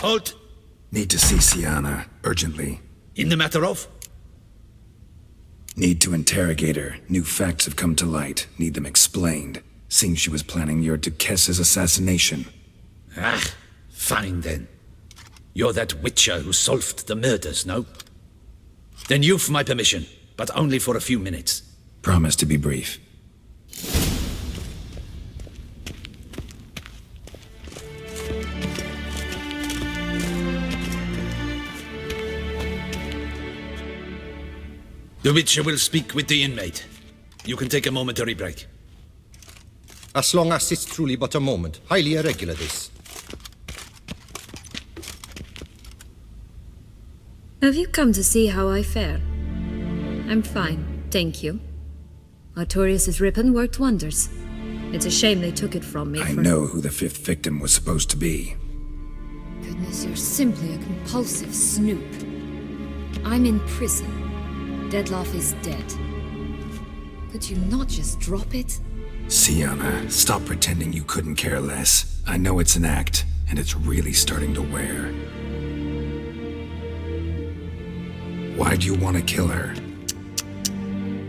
Halt! Need to see Sienna, urgently. In the matter of? Need to interrogate her. New facts have come to light. Need them explained. Seems she was planning your Duquesse's assassination. Ah, fine then. You're that witcher who solved the murders, no? Then you've my permission, but only for a few minutes. Promise to be brief. The Witcher will speak with the inmate. You can take a momentary break. As long as it's truly but a moment. Highly irregular, this. Have you come to see how I fare? I'm fine, thank you. Artorius' ribbon worked wonders. It's a shame they took it from me. I know who the fifth victim was supposed to be. Goodness, you're simply a compulsive snoop. I'm in prison. Dlc is dead. Could you not just drop it? Sienna, stop pretending you couldn't care less. I know it's an act, and it's really starting to wear. Why'd you want to kill her?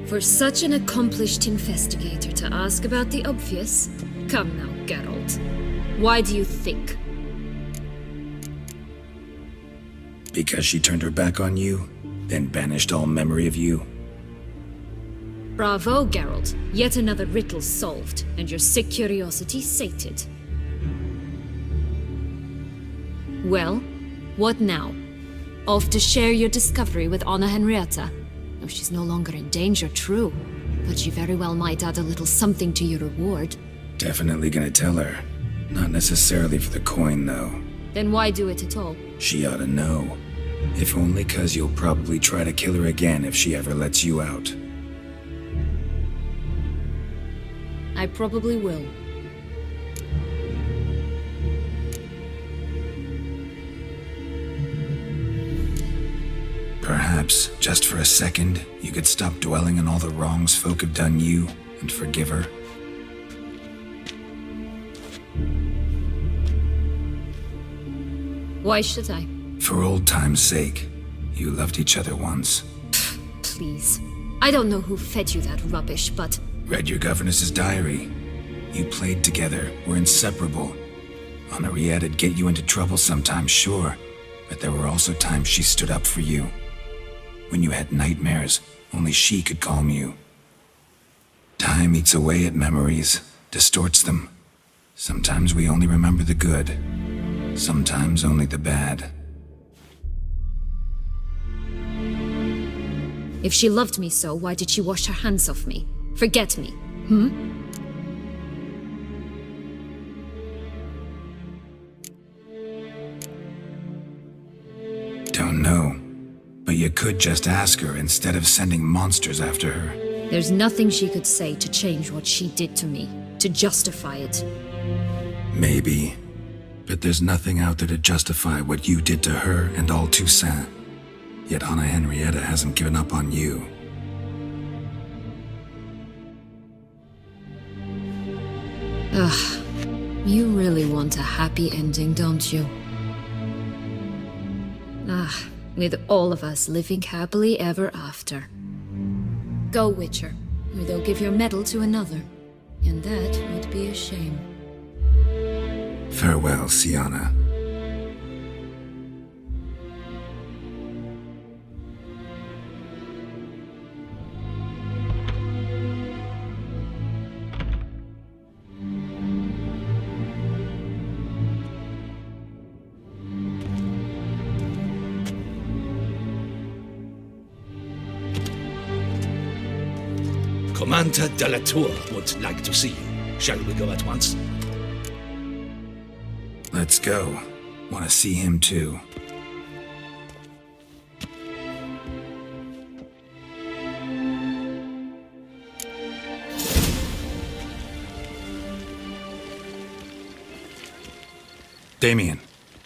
For such an accomplished investigator to ask about the obvious? Come now, Geralt. Why do you think? Because she turned her back on you, then banished all memory of you? Bravo, Geralt. Yet another riddle solved, and your sick curiosity sated. Well, what now? Off to share your discovery with Anna Henrietta? Oh, she's no longer in danger, true. But she very well might add a little something to your reward. Definitely gonna tell her. Not necessarily for the coin, though. Then why do it at all? She ought to know. If only 'cause you'll probably try to kill her again if she ever lets you out. I probably will. Perhaps, just for a second, you could stop dwelling on all the wrongs folk have done you and forgive her. Why should I? For old time's sake. You loved each other once. Please. I don't know who fed you that rubbish, but... Read your governess's diary. You played together, were inseparable. Henriette'd get you into trouble sometimes, sure, but there were also times she stood up for you. When you had nightmares, only she could calm you. Time eats away at memories, distorts them. Sometimes we only remember the good, sometimes only the bad. If she loved me so, why did she wash her hands off me? Forget me, Don't know. But you could just ask her instead of sending monsters after her. There's nothing she could say to change what she did to me, to justify it. Maybe. But there's nothing out there to justify what you did to her and all Toussaint. Yet Anna Henrietta hasn't given up on you. Ugh. You really want a happy ending, don't you? Ah, with all of us living happily ever after. Go, Witcher, or they'll give your medal to another. And that would be a shame. Farewell, Sienna. Commander de la Tour would like to see you. Shall we go at once? Let's go. Want to see him too. Damien.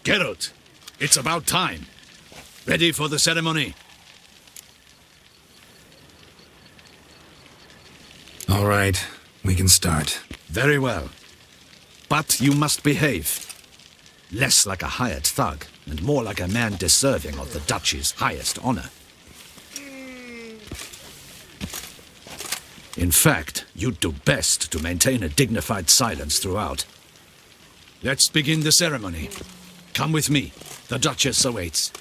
Geralt, it's about time. Ready for the ceremony? All right, we can start. Very well. But you must behave. Less like a hired thug, and more like a man deserving of the Duchy's highest honor. In fact, you'd do best to maintain a dignified silence throughout. Let's begin the ceremony. Come with me. The Duchess awaits.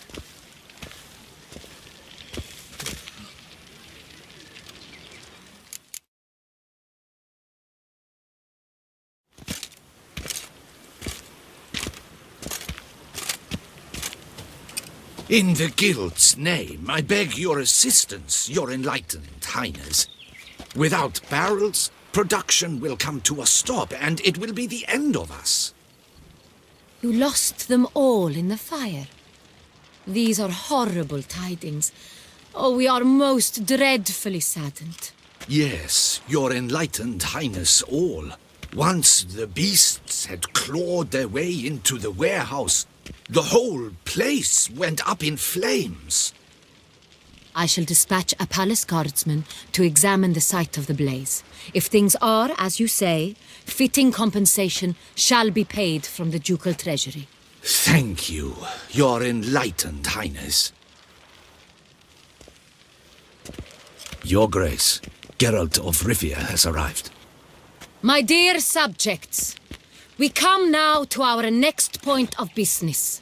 In the Guild's name, I beg your assistance, your enlightened highness. Without barrels, production will come to a stop, and it will be the end of us. You lost them all in the fire. These are horrible tidings. Oh, we are most dreadfully saddened. Yes, your enlightened highness all. Once the beasts had clawed their way into the warehouse, the whole place went up in flames. I shall dispatch a palace guardsman to examine the site of the blaze. If things are, as you say, fitting compensation shall be paid from the ducal treasury. Thank you, your enlightened highness. Your Grace, Geralt of Rivia has arrived. My dear subjects, we come now to our next point of business.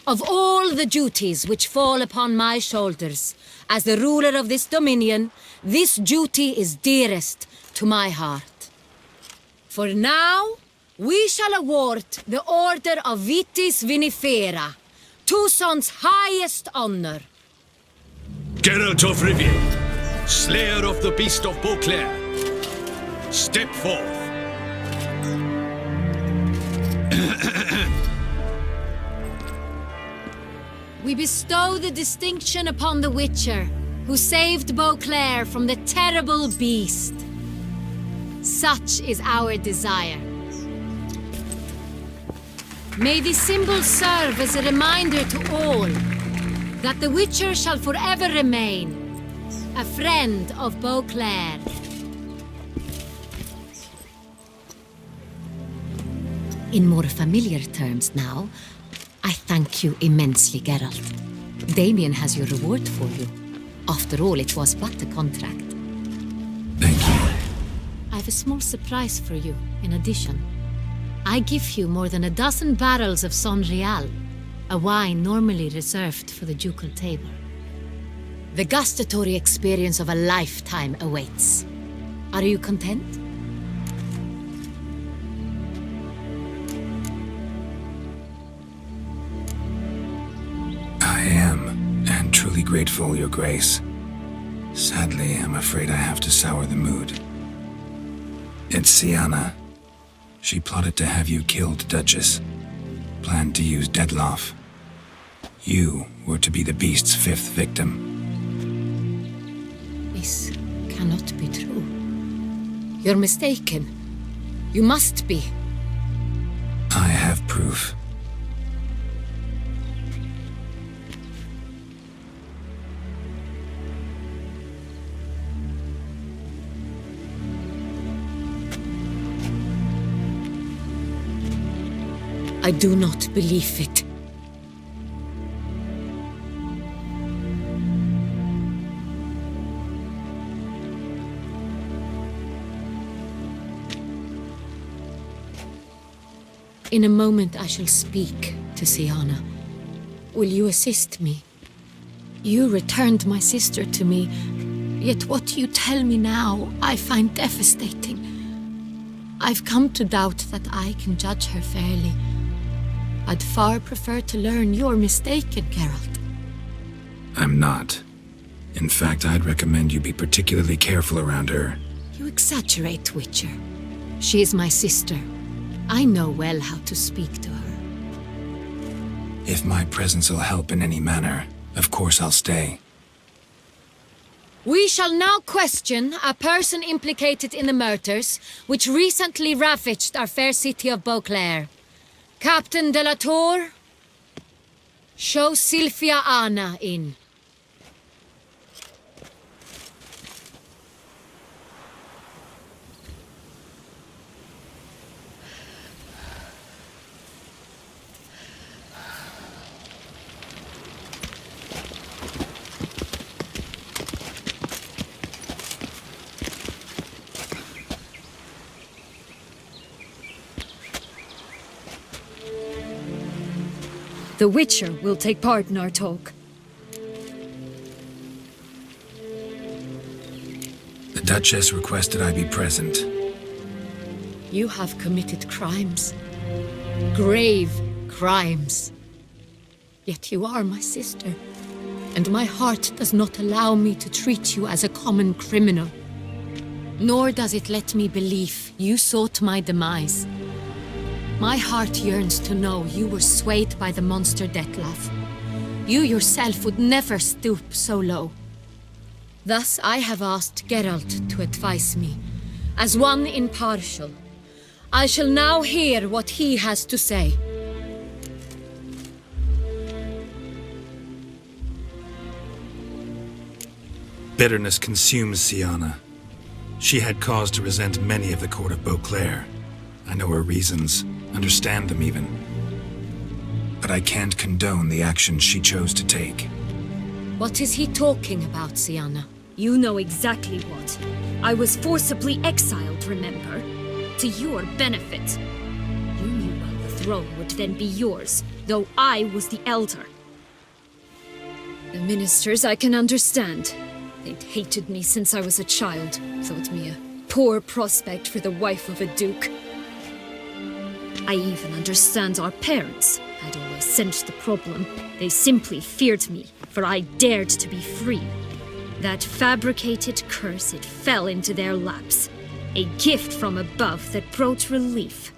Of all the duties which fall upon my shoulders, as the ruler of this dominion, this duty is dearest to my heart. For now, we shall award the Order of Vitis Vinifera, Tucson's highest honor. Geralt of Rivia, slayer of the beast of Beauclair, step forth. We bestow the distinction upon the Witcher, who saved Beauclair from the terrible beast. Such is our desire. May this symbol serve as a reminder to all that the Witcher shall forever remain a friend of Beauclair. In more familiar terms now, I thank you immensely, Geralt. Damien has your reward for you. After all, it was but a contract. Thank you. I have a small surprise for you, in addition. I give you more than a dozen barrels of Son Real, a wine normally reserved for the ducal table. The gustatory experience of a lifetime awaits. Are you content? I am, and truly grateful, Your Grace. Sadly, I'm afraid I have to sour the mood. It's Sienna. She plotted to have you killed, Duchess. Planned to use Dlc. You were to be the beast's fifth victim. This cannot be true. You're mistaken. You must be. I have proof. I do not believe it. In a moment I shall speak to Sienna. Will you assist me? You returned my sister to me, yet what you tell me now I find devastating. I've come to doubt that I can judge her fairly. I'd far prefer to learn you're mistaken, Geralt. I'm not. In fact, I'd recommend you be particularly careful around her. You exaggerate, Witcher. She is my sister. I know well how to speak to her. If my presence will help in any manner, of course I'll stay. We shall now question a person implicated in the murders which recently ravaged our fair city of Beauclair. Captain de la Tour, show Sylvia Anna in. The Witcher will take part in our talk. The Duchess requested I be present. You have committed crimes. Grave crimes. Yet you are my sister, and my heart does not allow me to treat you as a common criminal. Nor does it let me believe you sought my demise. My heart yearns to know you were swayed by the monster Detlef. You yourself would never stoop so low. Thus I have asked Geralt to advise me, as one impartial. I shall now hear what he has to say. Bitterness consumes Sienna. She had cause to resent many of the court of Beauclair. I know her reasons, understand them even. But I can't condone the actions she chose to take. What is he talking about, Sienna? You know exactly what. I was forcibly exiled, remember? To your benefit. You knew well the throne would then be yours, though I was the elder. The ministers I can understand. They'd hated me since I was a child, thought me a poor prospect for the wife of a duke. I even understand our parents. I'd always sensed the problem. They simply feared me, for I dared to be free. That fabricated curse, it fell into their laps. A gift from above that brought relief.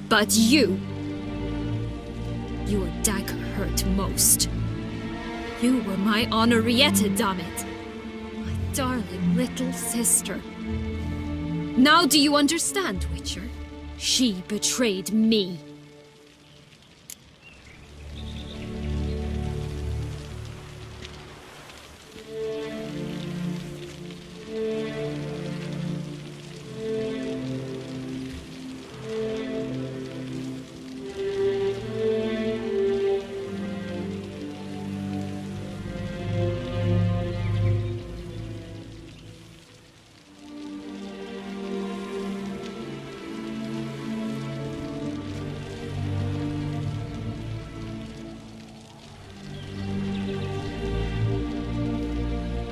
But you... your dagger hurt most. You were my Henrietta, damn it. My darling little sister. Now do you understand, Witcher? She betrayed me.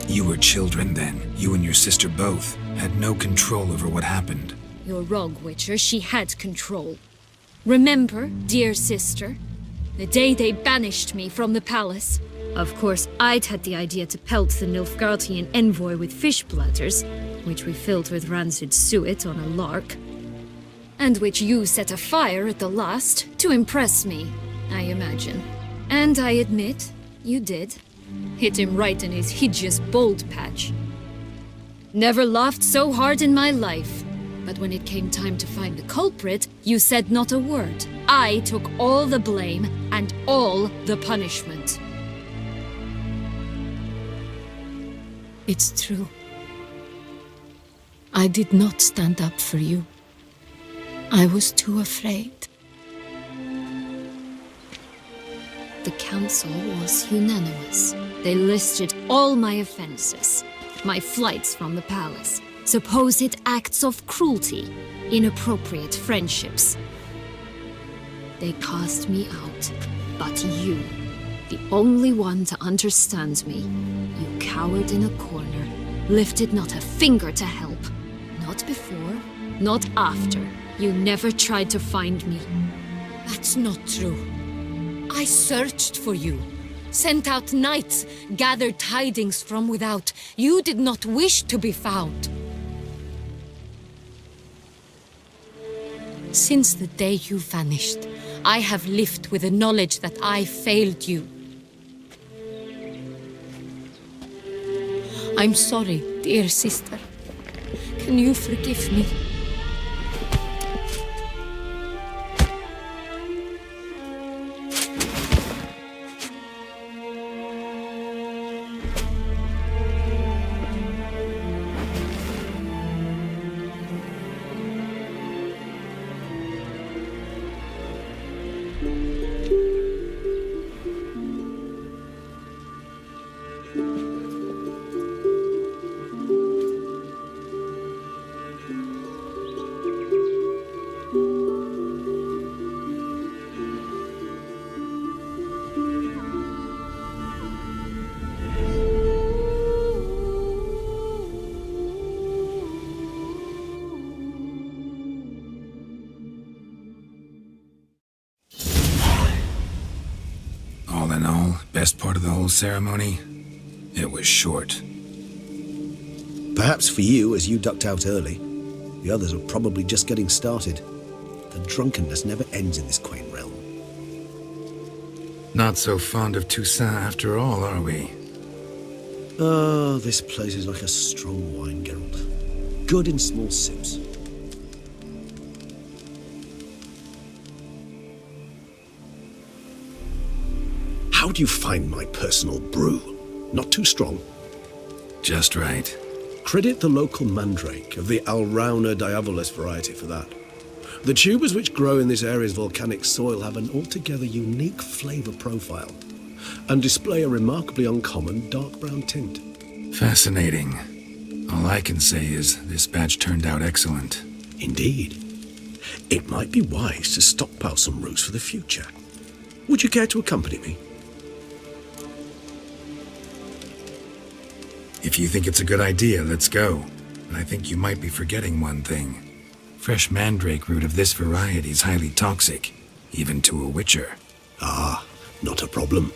You were children then. You and your sister both had no control over what happened. You're wrong, Witcher. She had control. Remember, dear sister, the day they banished me from the palace? Of course, I'd had the idea to pelt the Nilfgaardian envoy with fish bladders, which we filled with rancid suet on a lark, and which you set afire at the last to impress me, I imagine. And I admit, you did. Hit him right in his hideous bald patch. Never laughed so hard in my life. But when it came time to find the culprit, you said not a word. I took all the blame and all the punishment. It's true. I did not stand up for you. I was too afraid. The council was unanimous. They listed all my offenses. My flights from the palace, supposed acts of cruelty, inappropriate friendships. They cast me out, but you, the only one to understand me, you cowered in a corner, lifted not a finger to help. Not before, not after. You never tried to find me. That's not true. I searched for you, sent out knights, gathered tidings from without. You did not wish to be found. Since the day you vanished, I have lived with the knowledge that I failed you. I'm sorry, dear sister. Can you forgive me? of the whole ceremony? It was short. Perhaps for you, as you ducked out early. The others are probably just getting started. The drunkenness never ends in this quaint realm. Not so fond of Toussaint after all, are we? Ah, this place is like a strong wine, Geralt. Good in small sips. How do you find my personal brew? Not too strong? Just right. Credit the local mandrake of the Alrauna diabolus variety for that. The tubers which grow in this area's volcanic soil have an altogether unique flavour profile and display a remarkably uncommon dark brown tint. Fascinating. All I can say is this batch turned out excellent. Indeed. It might be wise to stockpile some roots for the future. Would you care to accompany me? If you think it's a good idea, let's go. But I think you might be forgetting one thing. Fresh mandrake root of this variety is highly toxic, even to a witcher. Ah, not a problem.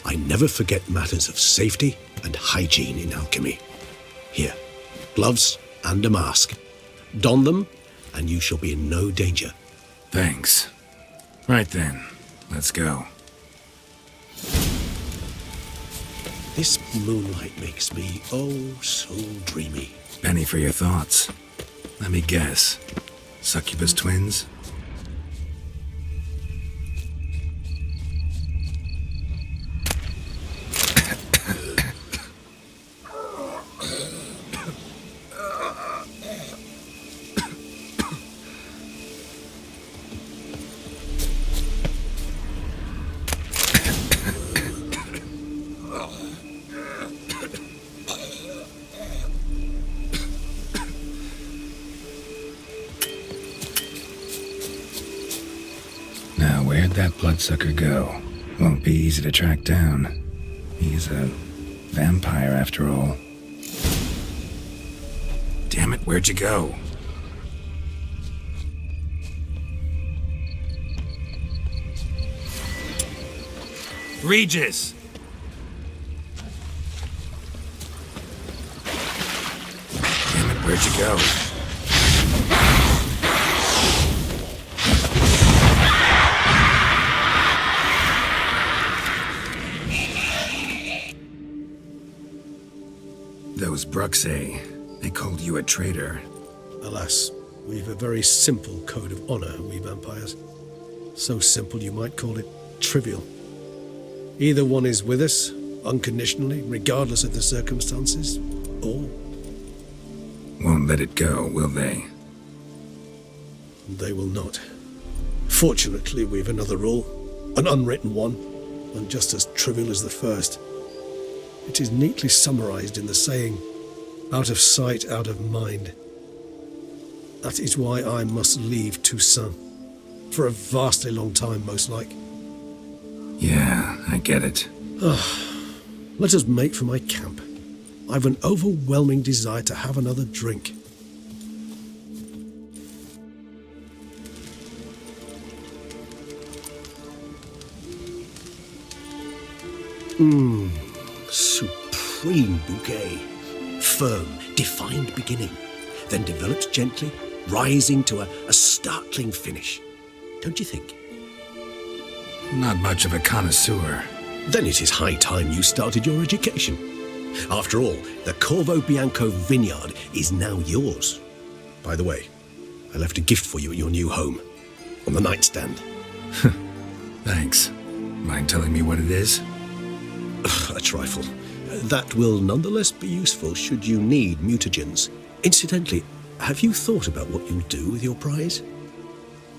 I never forget matters of safety and hygiene in alchemy. Here, gloves and a mask. Don them, and you shall be in no danger. Thanks. Right then, let's go. This moonlight makes me, oh, so dreamy. Penny for your thoughts. Let me guess. Succubus twins? Now, where'd that bloodsucker go? Won't be easy to track down. He's a vampire after all. Damn it, where'd you go? Regis! Damn it, where'd you go? Those Bruxay, they called you a traitor. Alas, we've a very simple code of honor, we vampires. So simple you might call it trivial. Either one is with us, unconditionally, regardless of the circumstances, or... Won't let it go, will they? They will not. Fortunately, we've another rule, an unwritten one, and just as trivial as the first. It is neatly summarized in the saying, out of sight, out of mind. That is why I must leave Toussaint. For a vastly long time, most like. Yeah, I get it. Let us make for my camp. I've an overwhelming desire to have another drink. Supreme bouquet. Firm, defined beginning, then develops gently, rising to a startling finish. Don't you think? Not much of a connoisseur. Then it is high time you started your education. After all, the Corvo Bianco vineyard is now yours. By the way, I left a gift for you at your new home, on the nightstand. Thanks. Mind telling me what it is? A trifle. That will nonetheless be useful should you need mutagens. Incidentally, have you thought about what you'll do with your prize?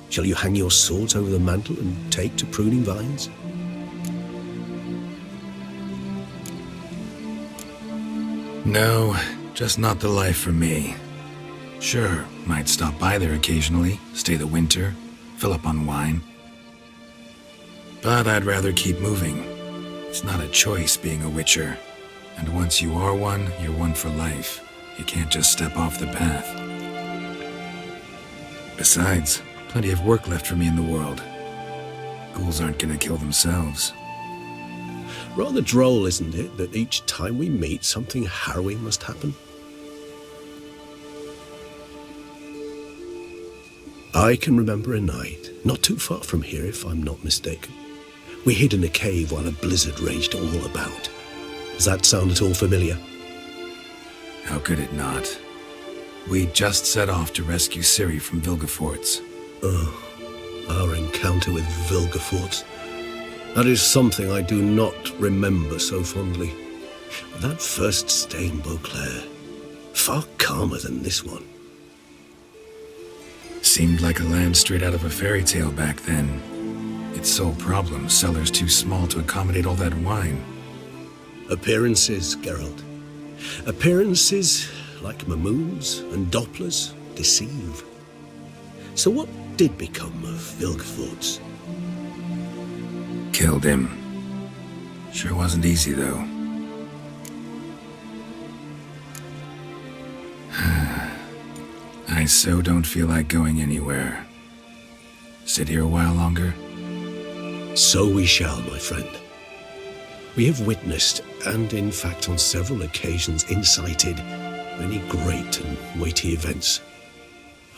Shall you hang your swords over the mantle and take to pruning vines? No, just not the life for me. Sure, might stop by there occasionally, stay the winter, fill up on wine. But I'd rather keep moving. It's not a choice being a witcher. And once you are one, you're one for life. You can't just step off the path. Besides, plenty of work left for me in the world. Ghouls aren't gonna kill themselves. Rather droll, isn't it, that each time we meet, something harrowing must happen? I can remember a night, not too far from here if I'm not mistaken. We hid in a cave while a blizzard raged all about. Does that sound at all familiar? How could it not? We just set off to rescue Ciri from Vilgefortz. Oh, our encounter with Vilgefortz. That is something I do not remember so fondly. That first stay in Beauclair, far calmer than this one. Seemed like a land straight out of a fairy tale back then. Its sole problem, cellars too small to accommodate all that wine. Appearances, Geralt. Appearances, like Mamoons and Dopplers, deceive. So what did become of Vilgefortz? Killed him. Sure wasn't easy, though. I so don't feel like going anywhere. Sit here a while longer? So we shall, my friend. We have witnessed, and in fact on several occasions incited, many great and weighty events.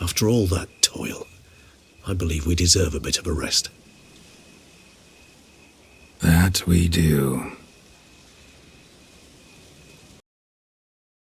After all that toil, I believe we deserve a bit of a rest. That we do.